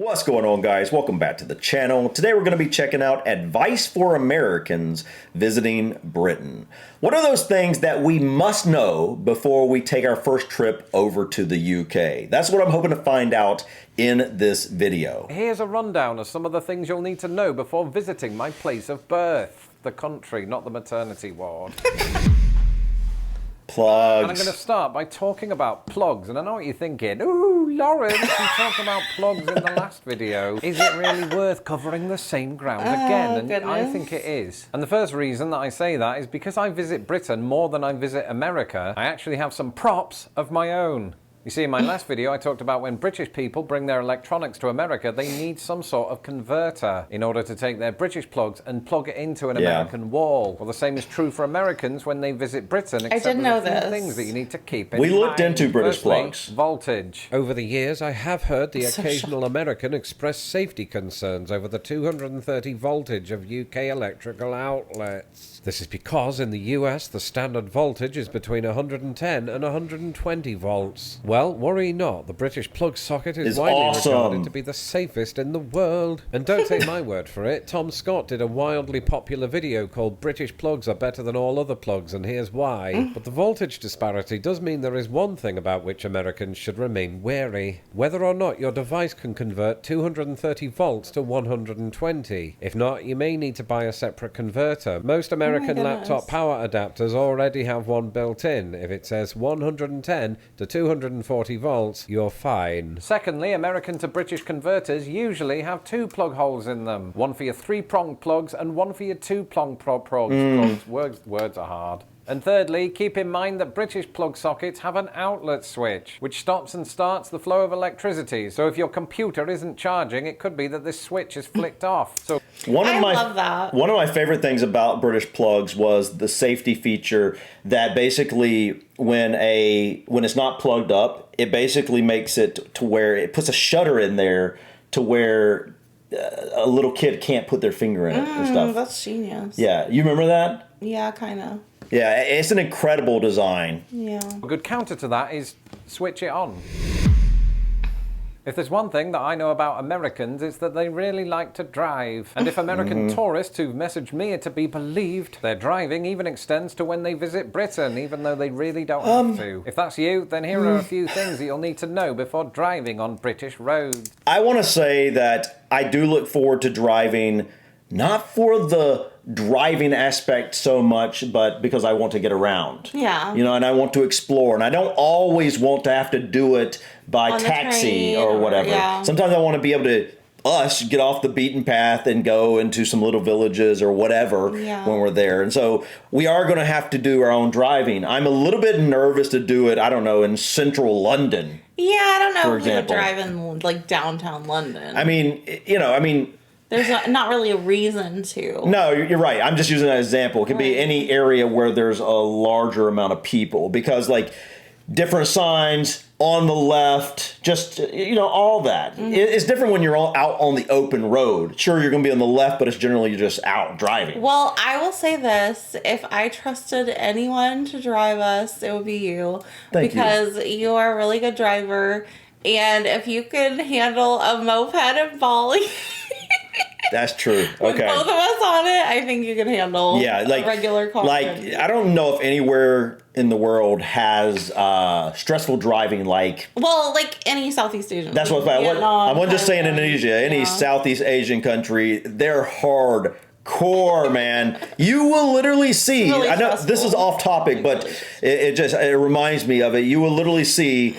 What's going on, guys? Welcome back to the channel. Today we're going to be checking out advice for Americans visiting Britain. What are those things that we must know before we take our first trip over to the UK? That's what I'm hoping to find out in this video. Here's a rundown of some of the things you'll need to know before visiting my place of birth. The country, not the maternity ward. Plugs. And I'm going to start by talking about plugs. And I know what you're thinking. Ooh, Lawrence, you talked about plugs in the last video. Is it really worth covering the same ground again? And goodness. I think it is. And the first reason that I say that is because I visit Britain more than I visit America. I actually have some props of my own. You see, in my last video, I talked about when British people bring their electronics to America, they need some sort of converter in order to take their British plugs and plug it into an American wall. Well, the same is true for Americans when they visit Britain, except didn't know there's a few this. things that you need to keep in mind. We looked into British Firstly, plugs. Voltage. Over the years, I have heard the So occasional American express safety concerns over the 230 voltage of UK electrical outlets. This is because in the US, the standard voltage is between 110 and 120 volts. Well, worry not, the British plug socket is widely regarded to be the safest in the world. And don't take my word for it, Tom Scott did a wildly popular video called British Plugs Are Better Than All Other Plugs, and here's why. But the voltage disparity does mean there is one thing about which Americans should remain wary. Whether or not your device can convert 230 volts to 120. If not, you may need to buy a separate converter. Most American laptop power adapters already have one built in. If it says 110 to 240 volts, you're fine. Secondly, American to British converters usually have two plug holes in them. One for your three-pronged plugs and one for your two-pronged plugs. Words are hard. And thirdly, keep in mind that British plug sockets have an outlet switch, which stops and starts the flow of electricity. So if your computer isn't charging, it could be that this switch is flicked off. So I love that. One of my favorite things about British plugs was the safety feature that basically when it's not plugged up, it basically makes it to where it puts a shutter in there to where a little kid can't put their finger in it and stuff. That's genius. Yeah, you remember that? Yeah, kind of. Yeah, it's an incredible design. Yeah. a good counter to that is switch it on. If there's one thing that I know about Americans, it's that they really like to drive. And if American tourists who've messaged me are to be believed, their driving even extends to when they visit Britain, even though they really don't have to. If that's you, then here are a few things that you'll need to know before driving on British roads. I want to say that I do look forward to driving, not for the driving aspect so much, but because I want to get around. Yeah. You know, and I want to explore, and I don't always want to have to do it by On the taxi train or whatever. yeah. Sometimes I want to be able to get off the beaten path and go into some little villages or whatever when we're there. And so we are going to have to do our own driving. I'm a little bit nervous to do it, I don't know, in central London. Yeah, I don't know For if we would example. drive in like downtown London. I mean, There's not really a reason to. no, you're right. I'm just using that example. It could be any area where there's a larger amount of people, because like different signs on the left, just, all that. It's different when you're all out on the open road. Sure, you're going to be on the left, but it's generally just out driving. Well, I will say this. If I trusted anyone to drive us, it would be you. Thank you. Because you are a really good driver. And if you can handle a moped in Bali... That's true. With Okay. both of us on it, I think you can handle like a regular car. Like, I don't know if anywhere in the world has stressful driving like. Well, like any Southeast Asian. That's what I wasn't just saying Indonesia. Any Southeast Asian country, they're hardcore, man. You will literally see. Really I know stressful. this is off topic, but it reminds me of it. You will literally see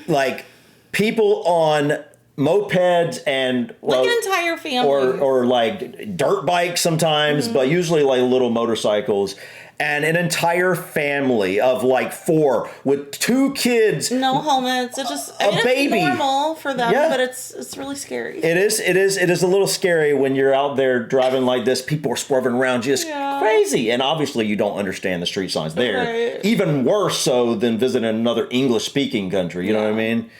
like people on mopeds and like an entire family, or like dirt bikes sometimes, but usually like little motorcycles, and an entire family of like 4 with 2 kids. no helmets. It just a baby. It's normal for them, Yeah. but it's really scary. It is a little scary when you're out there driving like this. People are swerving around just crazy, and obviously you don't understand the street signs there. Right. Even worse so than visiting another English speaking country. You know what I mean?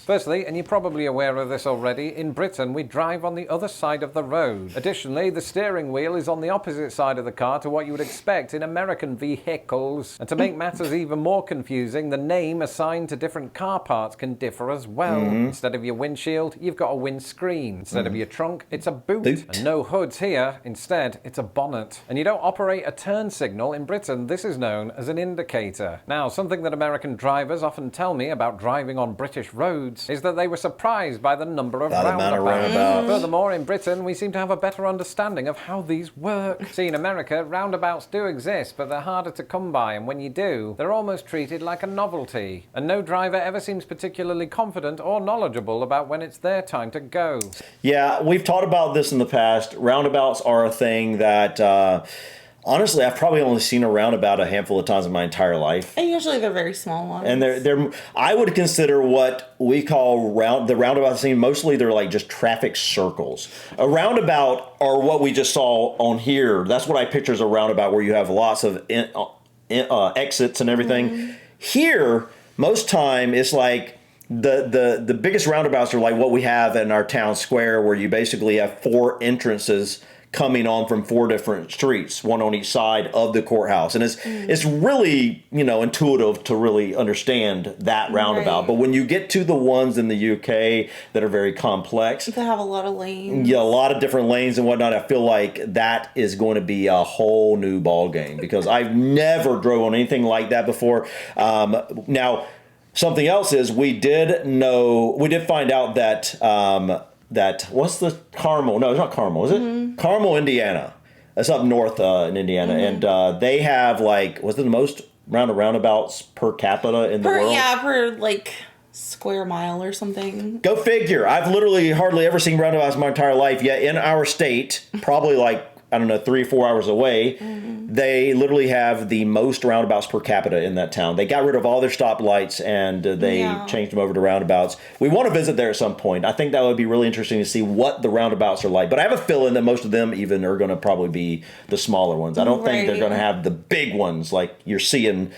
Firstly, and you're probably aware of this already, in Britain we drive on the other side of the road. Additionally, the steering wheel is on the opposite side of the car to what you would expect in American vehicles. And to make matters even more confusing, the name assigned to different car parts can differ as well. Instead of your windshield, you've got a windscreen. Instead of your trunk, it's a boot. And no hoods here. Instead, it's a bonnet. And you don't operate a turn signal. In Britain, this is known as an indicator. Now, something that American drivers often tell me about driving on British roads is that they were surprised by the number of roundabouts. Furthermore, in Britain, we seem to have a better understanding of how these work. See, in America, roundabouts do exist, but they're harder to come by, and when you do, they're almost treated like a novelty. And no driver ever seems particularly confident or knowledgeable about when it's their time to go. Yeah, we've talked about this in the past. Roundabouts are a thing that... honestly, I've probably only seen a roundabout a handful of times in my entire life. And usually they're very small ones. And they're I would consider what we call the roundabout scene, mostly they're like just traffic circles. A roundabout are what we just saw on here. That's what I picture as a roundabout, where you have lots of exits and everything. Here, most time, it's like the biggest roundabouts are like what we have in our town square, where you basically have 4 entrances coming on from 4 different streets, one on each side of the courthouse. And it's really, intuitive to really understand that roundabout. Right. But when you get to the ones in the UK that are very complex, they have a lot of lanes. Yeah, a lot of different lanes and whatnot. I feel like that is going to be a whole new ball game, because I've never drove on anything like that before. Now, something else is we did find out that what's the Carmel? No, it's not Carmel, is it? Carmel, Indiana. That's up north in Indiana, and they have was it the most roundabouts per capita in the world? Yeah, per square mile or something. Go figure. I've literally hardly ever seen roundabouts in my entire life. Yet in our state, probably 3 or 4 hours away, they literally have the most roundabouts per capita in that town. They got rid of all their stoplights and they changed them over to roundabouts. We want to visit there at some point. I think that would be really interesting to see what the roundabouts are like. But I have a feeling that most of them even are going to probably be the smaller ones. I don't think they're going to have the big ones like you're seeing,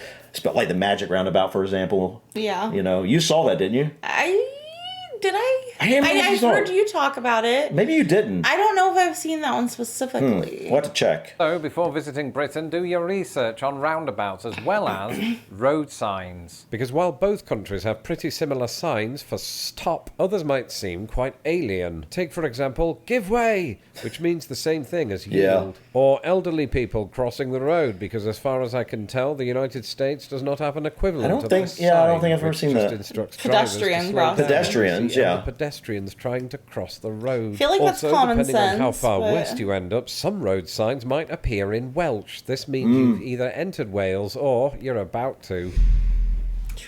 like the Magic Roundabout, for example. Yeah. You saw that, didn't you? Did I? I heard you talk about it. Maybe you didn't. I don't know if I've seen that one specifically. We'll have to check. So, before visiting Britain, do your research on roundabouts as well as road signs. Because while both countries have pretty similar signs for stop, others might seem quite alien. Take, for example, give way, which means the same thing as yield. Or elderly people crossing the road, because as far as I can tell, the United States does not have an equivalent of this sign, I don't think I've ever seen that. Pedestrian crossing. Pedestrians, yeah. Pedestrians trying to cross the road. I feel like that's common depending sense. On how far west you end up, some road signs might appear in Welsh. This means you've either entered Wales or you're about to.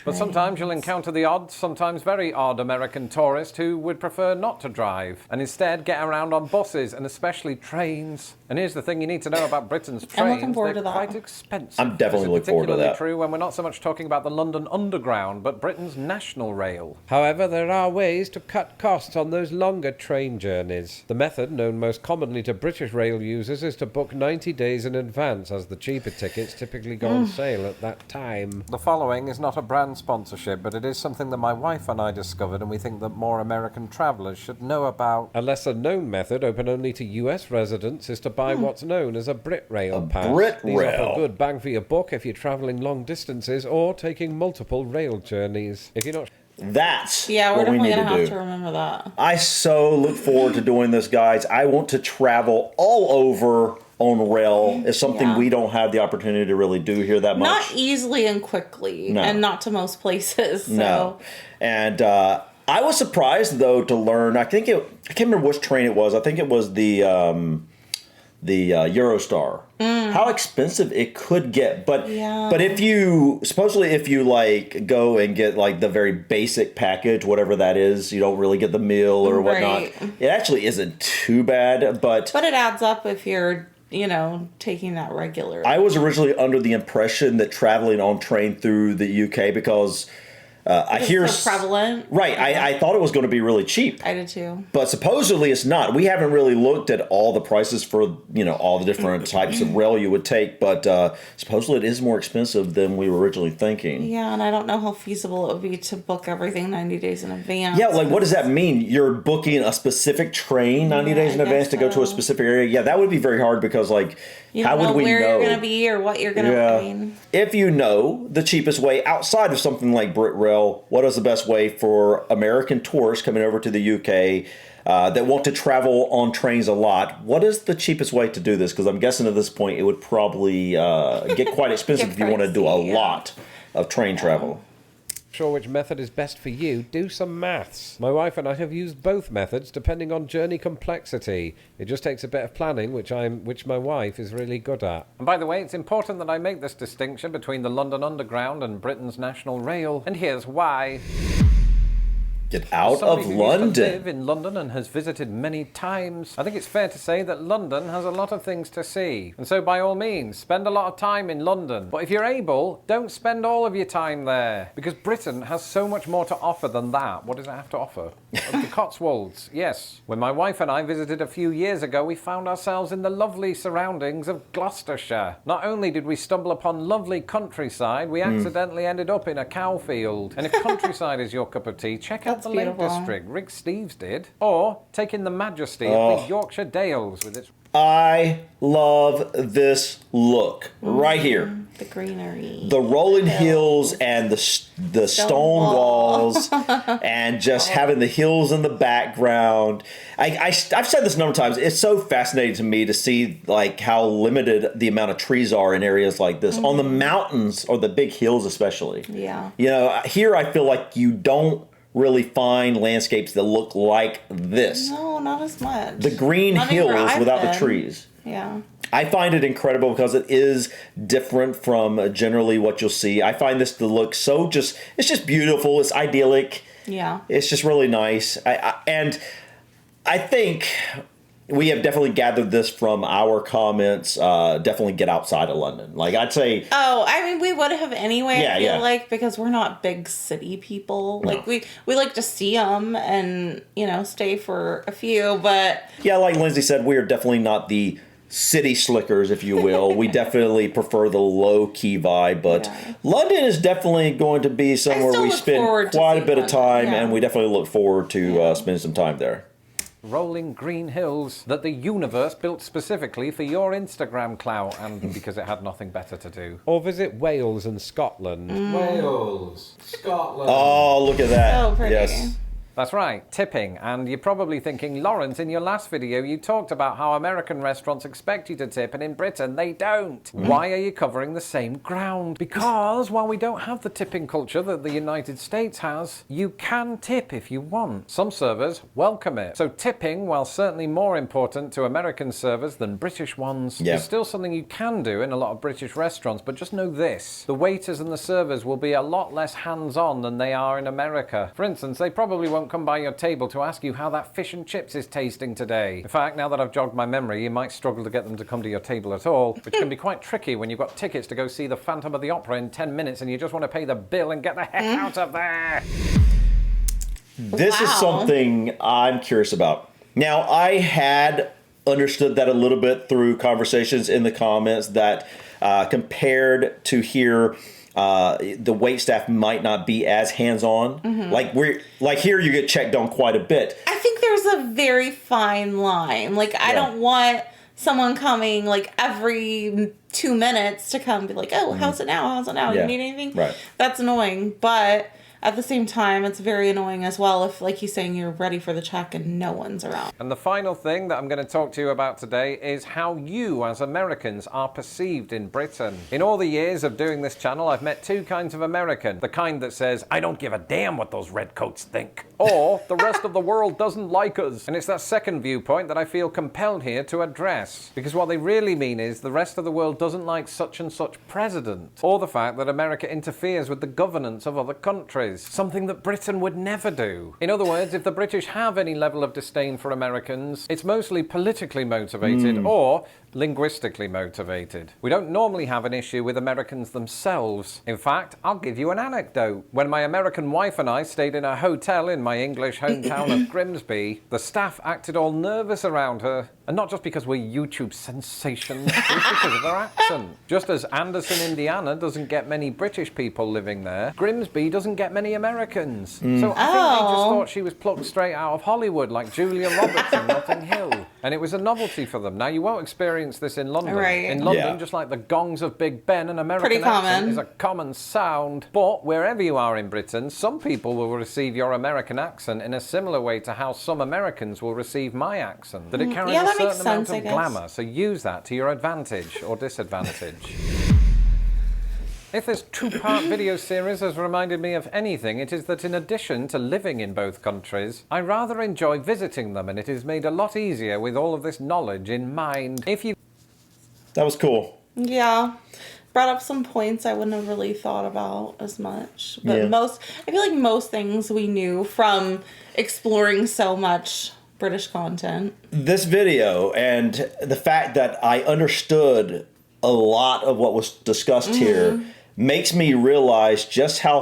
But sometimes you'll encounter the odd, sometimes very odd American tourist who would prefer not to drive and instead get around on buses and especially trains. And here's the thing you need to know about Britain's trains. I'm looking forward to that. Quite expensive. I'm definitely looking forward to that. This is particularly true when we're not so much talking about the London Underground, but Britain's National Rail. However, there are ways to cut costs on those longer train journeys. The method, known most commonly to British rail users, is to book 90 days in advance, as the cheaper tickets typically go on sale at that time. The following is not a brand sponsorship, but it is something that my wife and I discovered, and we think that more American travellers should know about. A lesser known method, open only to US residents, is to buy what's known as a BritRail pass. These offer good bang for your buck if you're travelling long distances or taking multiple rail journeys. If you're not... That's we're what we definitely need going to to have do. to remember that. I so look forward to doing this, guys. I want to travel all over on rail. It's something we don't have the opportunity to really do here that much. Not easily and quickly, and not to most places. So. No. And I was surprised, though, to learn, I can't remember which train it was. I think it was the Eurostar. How expensive it could get, but if you go and get the very basic package, whatever that is, you don't really get the meal or whatnot. It actually isn't too bad, but it adds up if you're taking that regularly. I was originally under the impression that traveling on train through the UK, because I hear It's so prevalent. Right. I thought it was going to be really cheap. I did too. But supposedly it's not. We haven't really looked at all the prices for, all the different types of rail you would take, but supposedly it is more expensive than we were originally thinking. Yeah, and I don't know how feasible it would be to book everything 90 days in advance. Yeah, like what does that mean? You're booking a specific train 90 days in advance to go to a specific area? Yeah, that would be very hard because, like, how would we know? where you're going to be or what you're going to If you know the cheapest way outside of something like Brit Rail, what is the best way for American tourists coming over to the UK that want to travel on trains a lot? What is the cheapest way to do this? Because I'm guessing at this point it would probably get quite expensive if you want to do a lot of train travel. Sure which method is best for you, do some maths. My wife and I have used both methods depending on journey complexity. It just takes a bit of planning, which my wife is really good at. And by the way, it's important that I make this distinction between the London Underground and Britain's National Rail, and here's why. Get out of Somebody who London. used to live in London and has visited many times, I think it's fair to say that London has a lot of things to see. And so by all means, spend a lot of time in London. But if you're able, don't spend all of your time there. Because Britain has so much more to offer than that. What does it have to offer? The Cotswolds, yes. When my wife and I visited a few years ago, we found ourselves in the lovely surroundings of Gloucestershire. Not only did we stumble upon lovely countryside, we accidentally ended up in a cow field. And if countryside is your cup of tea, check out the Lake District. Rick Steves did. Or take in the majesty of the Yorkshire Dales with its... I love this look right here. The greenery. The rolling hills and the stone walls and just having the hills in the background. I've said this a number of times. It's so fascinating to me to see like how limited the amount of trees are in areas like this. On the mountains or the big hills especially. Yeah. Here I feel like you don't really find landscapes that look like this. No, not as much. The green hills without the trees. Yeah. I find it incredible because it is different from generally what you'll see. I find this to look it's just beautiful. It's idyllic. Yeah. It's just really nice. And I think we have definitely gathered this from our comments. Definitely get outside of London. Like I'd say. Oh, I mean, we would have anyway. Yeah, I feel like because we're not big city people. No. Like we like to see them and stay for a few. But yeah, like Lindsay said, we are definitely not the city slickers, if you will. We definitely prefer the low key vibe. But London is definitely going to be somewhere we spend quite a bit of time, and we definitely look forward to spending some time there. Rolling green hills that the universe built specifically for your Instagram clout and because it had nothing better to do. Or visit Wales and Scotland. Wales, Scotland. Oh, look at that. So pretty. Yes. That's right, tipping. And you're probably thinking, Lawrence, in your last video, you talked about how American restaurants expect you to tip, and in Britain, they don't. Why are you covering the same ground? Because while we don't have the tipping culture that the United States has, you can tip if you want. Some servers welcome it. So tipping, while certainly more important to American servers than British ones, is still something you can do in a lot of British restaurants, but just know this. The waiters and the servers will be a lot less hands-on than they are in America. For instance, they probably won't come by your table to ask you how that fish and chips is tasting today. In fact, now that I've jogged my memory, you might struggle to get them to come to your table at all, which can be quite tricky when you've got tickets to go see the Phantom of the Opera in 10 minutes and you just want to pay the bill and get the heck out of there. This is something I'm curious about. Now, I had understood that a little bit through conversations in the comments that compared to here, the wait staff might not be as hands-on. Like here you get checked on quite a bit. I think there's a very fine line. Like I don't want someone coming like every 2 minutes to come be like, oh, how's it now? How's it now? You need anything? Right. That's annoying. But at the same time, it's very annoying as well if, like he's saying, you're ready for the check and no one's around. And the final thing that I'm going to talk to you about today is how you, as Americans, are perceived in Britain. In all the years of doing this channel, I've met two kinds of American. The kind that says, I don't give a damn what those redcoats think. Or, the rest of the world doesn't like us. And it's that second viewpoint that I feel compelled here to address. Because what they really mean is the rest of the world doesn't like such and such president. Or the fact that America interferes with the governance of other countries. countries, something that Britain would never do. In other words, if the British have any level of disdain for Americans, it's mostly politically motivated or linguistically motivated. We don't normally have an issue with Americans themselves. In fact, I'll give you an anecdote. When my American wife and I stayed in a hotel in my English hometown of Grimsby, the staff acted all nervous around her. And not just because we're YouTube sensations, it's because of her accent. Just as Anderson, Indiana doesn't get many British people living there, Grimsby doesn't get many Americans. So I think they just thought she was plucked straight out of Hollywood, like Julia Roberts in Notting Hill. And it was a novelty for them. Now, you won't experience this in London. Right. In London, just like the gongs of Big Ben, an American accent is a common sound. But wherever you are in Britain, some people will receive your American accent in a similar way to how some Americans will receive my accent. That it carries a certain amount of glamour. So use that to your advantage or disadvantage. If this two-part video series has reminded me of anything, it is that in addition to living in both countries, I rather enjoy visiting them, and it is made a lot easier with all of this knowledge in mind. That was cool. Yeah. Brought up some points I wouldn't have really thought about as much. But I feel like most things we knew from exploring so much British content. This video and the fact that I understood a lot of what was discussed here makes me realize just how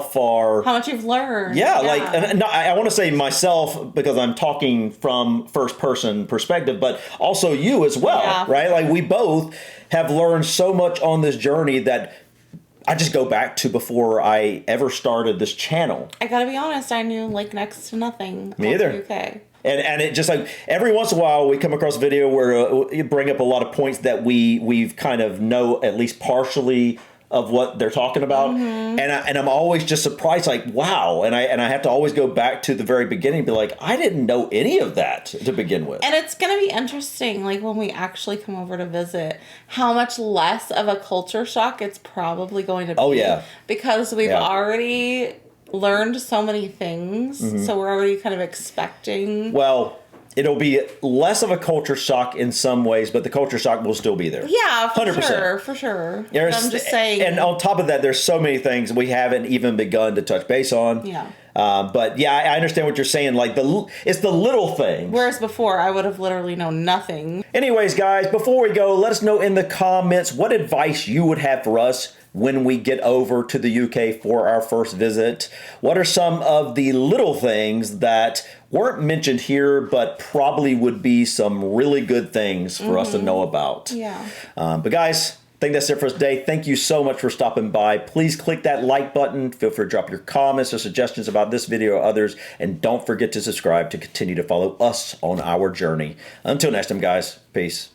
much you've learned. Yeah. Like, and I want to say myself because I'm talking from first person perspective, but also you as well, right? Like, we both have learned so much on this journey that I just go back to before I ever started this channel. I gotta be honest, I knew like next to nothing. Me either. UK. And it just like every once in a while we come across a video where you bring up a lot of points that we've kind of know at least partially of what they're talking about, and I'm always just surprised, like, wow, and I have to always go back to the very beginning and be like, I didn't know any of that to begin with. And it's gonna be interesting, like when we actually come over to visit, how much less of a culture shock it's probably going to be. Oh yeah, because we've already learned so many things, so we're already kind of expecting. Well, it'll be less of a culture shock in some ways, but the culture shock will still be there. Yeah, for 100%. for sure. I'm just saying. And on top of that, there's so many things we haven't even begun to touch base on. Yeah. But yeah, I understand what you're saying. Like, it's the little things. Whereas before, I would have literally known nothing. Anyways, guys, before we go, let us know in the comments what advice you would have for us when we get over to the UK for our first visit. What are some of the little things that weren't mentioned here, but probably would be some really good things for us to know about? Yeah. But guys, I think that's it for today. Thank you so much for stopping by. Please click that like button. Feel free to drop your comments or suggestions about this video or others. And don't forget to subscribe to continue to follow us on our journey. Until next time, guys. Peace.